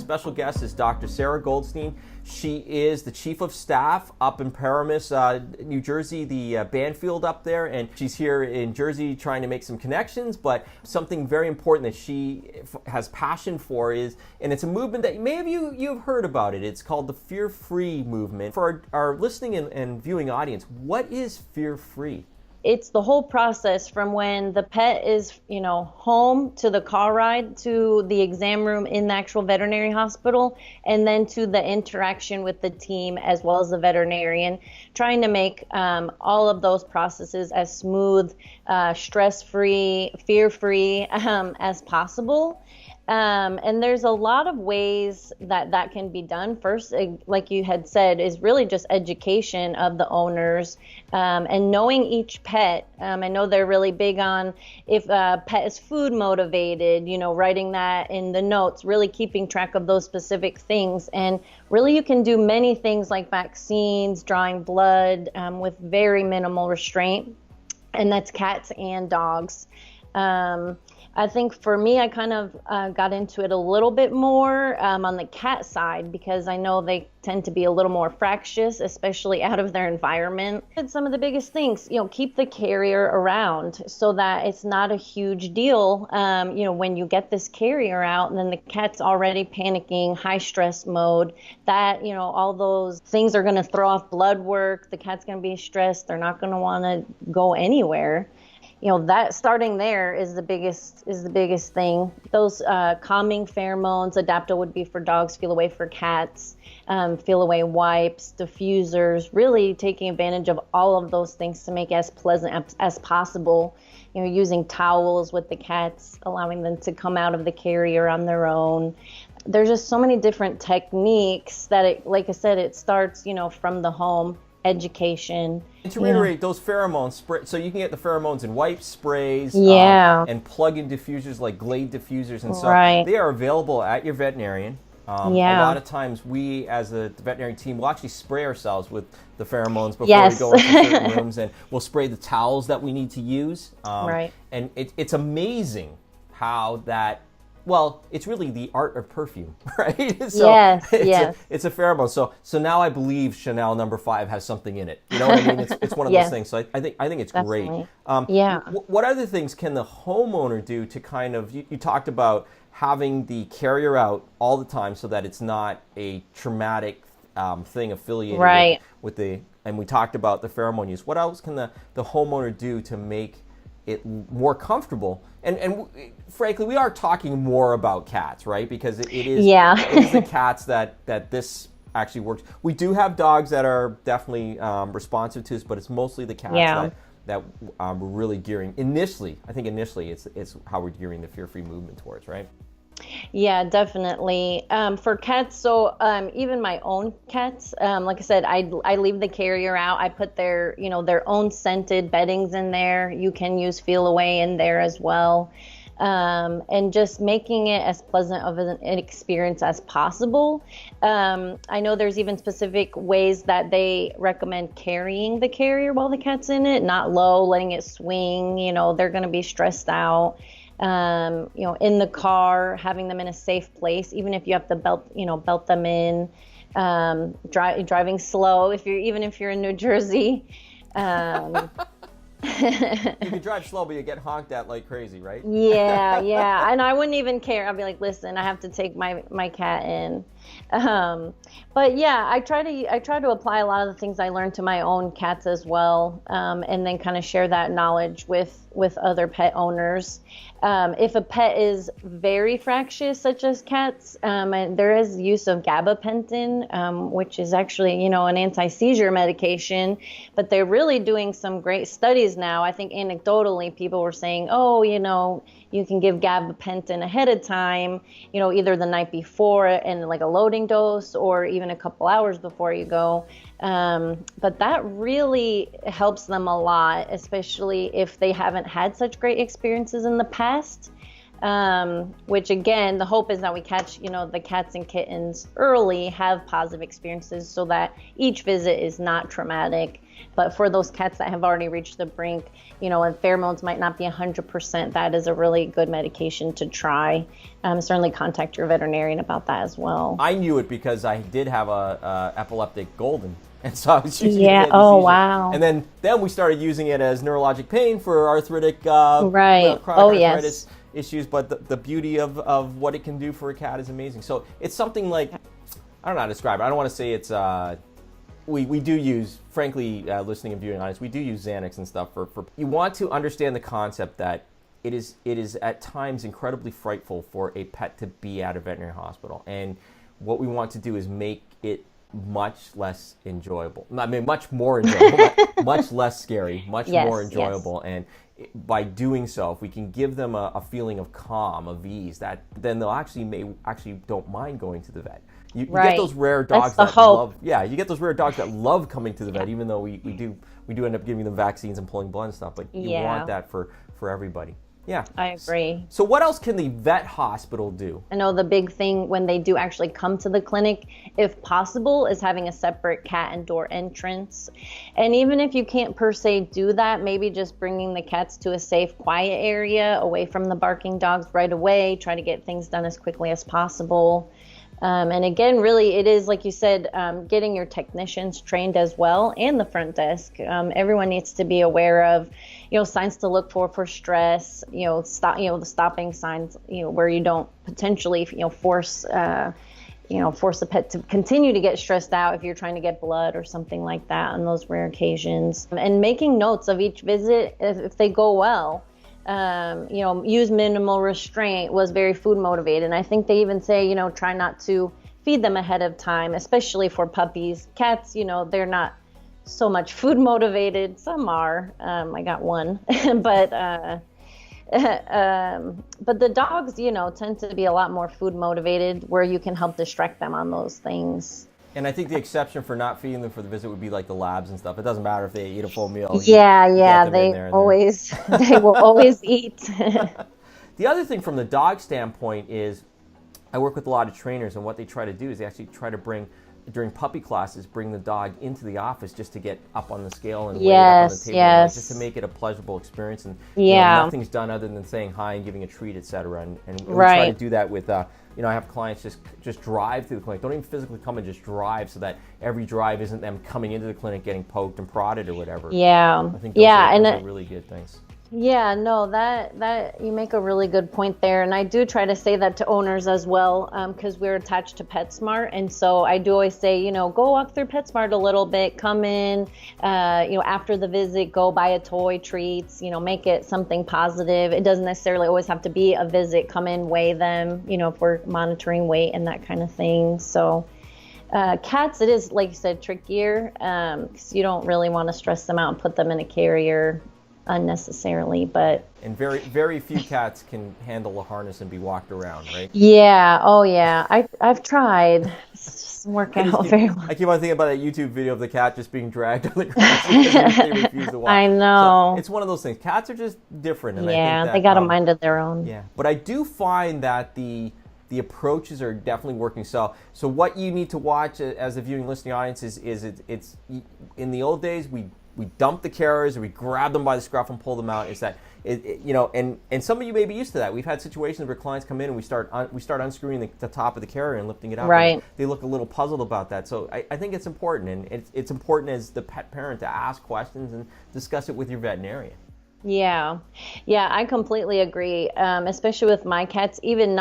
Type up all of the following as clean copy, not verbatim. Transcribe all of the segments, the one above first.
special guest is Dr. Sara Goldstein. She is the chief of staff up in Paramus, New Jersey, the Banfield up there, and she's here in Jersey trying to make some connections, but something very important that she has passion for is, and it's a movement that maybe you've heard about it. It's called the Fear-Free movement. For our listening and viewing audience, what is fear-free? It's the whole process from when the pet is, home, to the car ride, to the exam room in the actual veterinary hospital, and then to the interaction with the team as well as the veterinarian, trying to make all of those processes as smooth, stress-free, fear-free as possible. And there's a lot of ways that can be done. First, like you had said, is really just education of the owners and knowing each pet. I know they're really big on if a pet is food motivated, writing that in the notes, really keeping track of those specific things. And really you can do many things like vaccines, drawing blood with very minimal restraint. And that's cats and dogs. I think for me, I kind of got into it a little bit more on the cat side because I know they tend to be a little more fractious, especially out of their environment. And some of the biggest things, keep the carrier around so that it's not a huge deal. When you get this carrier out and then the cat's already panicking, high stress mode, that, all those things are going to throw off blood work. The cat's going to be stressed. They're not going to want to go anywhere. That starting there is the biggest thing. Those calming pheromones, Adapta would be for dogs, Feel Away for cats, Feel Away wipes, diffusers, really taking advantage of all of those things to make it as pleasant as possible. Using towels with the cats, allowing them to come out of the carrier on their own. There's just so many different techniques that like I said, it starts, from the home. Education. And to reiterate, those pheromones, so you can get the pheromones in wipes, sprays, and plug-in diffusers like Glade diffusers and so right. They are available at your veterinarian. A lot of times we, as a veterinary team, will actually spray ourselves with the pheromones before we go into certain rooms, and we'll spray the towels that we need to use. Right. And it's amazing how that. Well, it's really the art of perfume, right? So yes. It's a pheromone. So now I believe Chanel No. 5 has something in it. You know what I mean? It's one of those things. So I think it's definitely. Great. What other things can the homeowner do to kind of? You talked about having the carrier out all the time so that it's not a traumatic thing affiliated with the. And we talked about the pheromone use. What else can the homeowner do to make it more comfortable? And frankly, we are talking more about cats, right? Because it is the cats that this actually works. We do have dogs that are definitely responsive to us, but it's mostly the cats that we're really gearing initially. I think initially it's how we're gearing the fear-free movement towards, right? Yeah, definitely. For cats, so even my own cats, like I said, I leave the carrier out. I put their own scented beddings in there. You can use Feel Away in there as well. And just making it as pleasant of an experience as possible. I know there's even specific ways that they recommend carrying the carrier while the cat's in it, not low, letting it swing. They're going to be stressed out. In the car, having them in a safe place, even if you have to belt them in, driving slow, if you're in New Jersey. You can drive slow, but you get honked at like crazy, right? Yeah. And I wouldn't even care. I'd be like, listen, I have to take my cat in. But yeah, I try to apply a lot of the things I learned to my own cats as well, and then kind of share that knowledge with other pet owners. If a pet is very fractious, such as cats, and there is use of gabapentin, which is actually, an anti-seizure medication, but they're really doing some great studies now. I think anecdotally people were saying, you can give gabapentin ahead of time, either the night before and like a loading dose or even a couple hours before you go. But that really helps them a lot, especially if they haven't had such great experiences in the past. Which again, the hope is that we catch, the cats and kittens early, have positive experiences so that each visit is not traumatic. But for those cats that have already reached the brink, and pheromones might not be 100%, that is a really good medication to try. Certainly contact your veterinarian about that as well. I knew it because I did have a epileptic golden. And so I was using it. Oh, wow. And then we started using it as neurologic pain for arthritic chronic arthritis issues. But the beauty of what it can do for a cat is amazing. So it's something like, I don't know how to describe it. I don't want to say it's, we do use, frankly, listening and viewing audience, we do use Xanax and stuff for you want to understand the concept that it is at times incredibly frightful for a pet to be at a veterinary hospital. And what we want to do is make it much less enjoyable. I mean, much more enjoyable, much less scary, much more enjoyable. And by doing so, if we can give them a feeling of calm, of ease, that then they'll actually don't mind going to the vet. You get those rare dogs that love. Yeah, you get those rare dogs that love coming to the vet, even though we do end up giving them vaccines and pulling blood and stuff. But you want that for everybody. Yeah, I agree. So what else can the vet hospital do? I know the big thing when they do actually come to the clinic, if possible, is having a separate cat and door entrance. And even if you can't per se do that, maybe just bringing the cats to a safe, quiet area away from the barking dogs right away. Try to get things done as quickly as possible. And again, really, it is, like you said, getting your technicians trained as well, and the front desk. Everyone needs to be aware of, signs to look for stress, the stopping signs, where you don't potentially, force a pet to continue to get stressed out if you're trying to get blood or something like that on those rare occasions. And making notes of each visit if they go well. Use minimal restraint, was very food motivated. And I think they even say, try not to feed them ahead of time, especially for puppies. Cats, they're not so much food motivated. Some are. I got one, but the dogs, tend to be a lot more food motivated, where you can help distract them on those things. And I think the exception for not feeding them for the visit would be like the labs and stuff. It doesn't matter if they eat a full meal. They will always eat. The other thing from the dog standpoint is I work with a lot of trainers, and what they try to do is they actually try to bring, during puppy classes, bring the dog into the office just to get up on the scale and weigh it up on the table, just to make it a pleasurable experience. And nothing's done other than saying hi and giving a treat, etc. And we try to do that with I have clients just drive through the clinic. Don't even physically come and just drive, so that every drive isn't them coming into the clinic getting poked and prodded or whatever. I think those are really good things. Yeah, no, that you make a really good point there, and I do try to say that to owners as well, because we're attached to PetSmart, and so I do always say, go walk through PetSmart a little bit, come in, after the visit, go buy a toy, treats, make it something positive. It doesn't necessarily always have to be a visit. Come in, weigh them, if we're monitoring weight and that kind of thing. So. Cats, it is, like you said, trickier, because you don't really want to stress them out and put them in a carrier unnecessarily, but very, very few cats can handle a harness and be walked around, right? I've tried. It doesn't work out very well. I keep on thinking about that YouTube video of the cat just being dragged on the ground because they refuse to walk. I know. So it's one of those things. Cats are just different, and I think that, they got a mind of their own. But I do find that the approaches are definitely working. So what you need to watch as a viewing listening audience is it's in the old days we dump the carriers, or we grab them by the scruff and pull them out. Is that and some of you may be used to that. We've had situations where clients come in and we start unscrewing the top of the carrier and lifting it up. Right. They look a little puzzled about that. So I think it's important, and it's important as the pet parent to ask questions and discuss it with your veterinarian. Yeah, I completely agree. Especially with my cats, even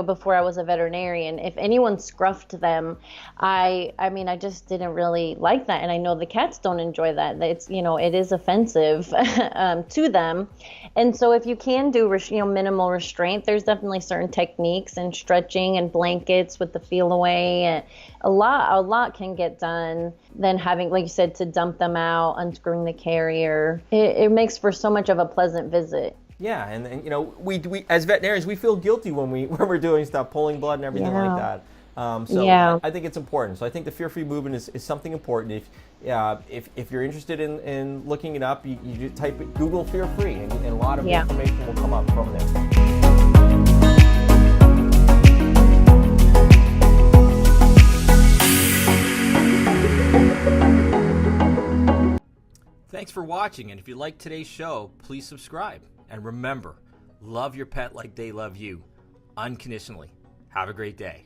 before I was a veterinarian, if anyone scruffed them, I just didn't really like that. And I know the cats don't enjoy that. It's, it is offensive to them. And so if you can do, minimal restraint, there's definitely certain techniques and stretching and blankets with the feel away. And a lot can get done. Then having, like you said, to dump them out, unscrewing the carrier, it makes for so much of a pleasant visit. Yeah, and we as veterinarians, we feel guilty when we're doing stuff, pulling blood and everything like that. I think it's important. So I think the fear-free movement is something important. If you're interested in looking it up, you type it, Google fear-free, and a lot of information will come up from there. Thanks for watching, and if you liked today's show, please subscribe. And remember, love your pet like they love you, unconditionally. Have a great day.